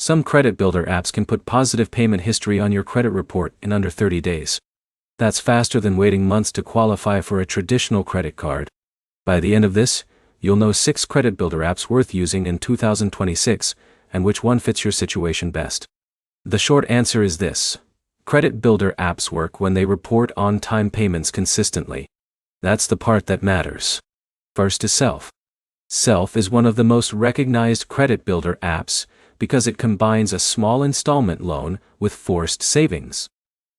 Some credit builder apps can put positive payment history on your credit report in under 30 days. That's faster than waiting months to qualify for a traditional credit card. By the end of this, you'll know 6 credit builder apps worth using in 2026, and which one fits your situation best. The short answer is this: credit builder apps work when they report on-time payments consistently. That's the part that matters. First is Self. Self is one of the most recognized credit builder apps because it combines a small installment loan with forced savings.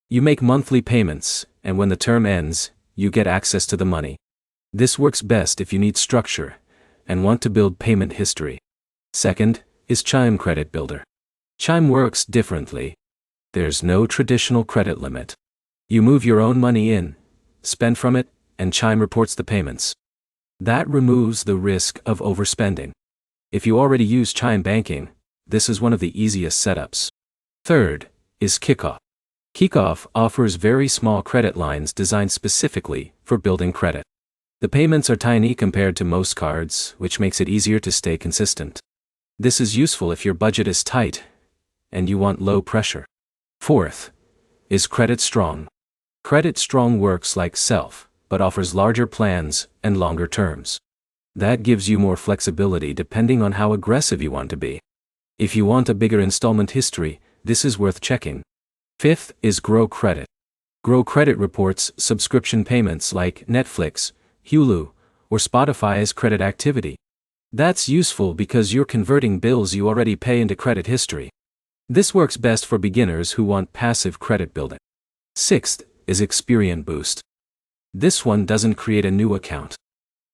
You make monthly payments, and when the term ends, you get access to the money. This works best if you need structure and want to build payment history. Second is Chime Credit Builder. Chime works differently. There's no traditional credit limit. You move your own money in, spend from it, and Chime reports the payments. That removes the risk of overspending. If you already use Chime Banking, this is one of the easiest setups. Third is Kickoff. Kickoff offers very small credit lines designed specifically for building credit. The payments are tiny compared to most cards, which makes it easier to stay consistent. This is useful if your budget is tight and you want low pressure. Fourth is Credit Strong. Credit Strong works like Self, but offers larger plans and longer terms. That gives you more flexibility depending on how aggressive you want to be. If you want a bigger installment history, this is worth checking. Fifth is Grow Credit. Grow Credit reports subscription payments like Netflix, Hulu, or Spotify's credit activity. That's useful because you're converting bills you already pay into credit history. This works best for beginners who want passive credit building. Sixth is Experian Boost. This one doesn't create a new account.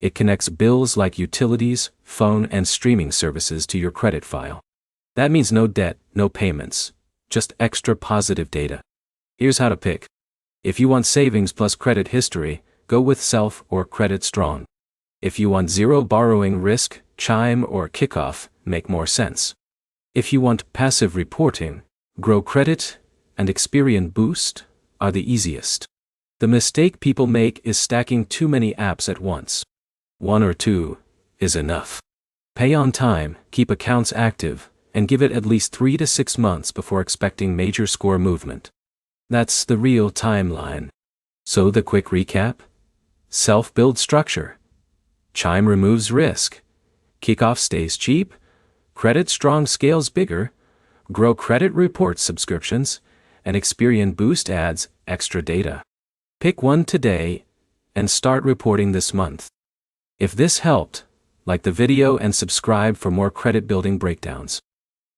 It connects bills like utilities, phone, and streaming services to your credit file. That means no debt, no payments, just extra positive data. Here's how to pick. If you want savings plus credit history, go with Self or Credit Strong. If you want zero borrowing risk, Chime or Kickoff make more sense. If you want passive reporting, Grow Credit and Experian Boost are the easiest. The mistake people make is stacking too many apps at once. 1 or 2 is enough. Pay on time, keep accounts active, and give it at least 3 to 6 months before expecting major score movement. That's the real timeline. So the quick recap: Self builds structure. Chime removes risk. Kickoff stays cheap. Credit Strong scales bigger. Grow Credit reports subscriptions. And Experian Boost adds extra data. Pick one today and start reporting this month. If this helped, like the video and subscribe for more credit building breakdowns.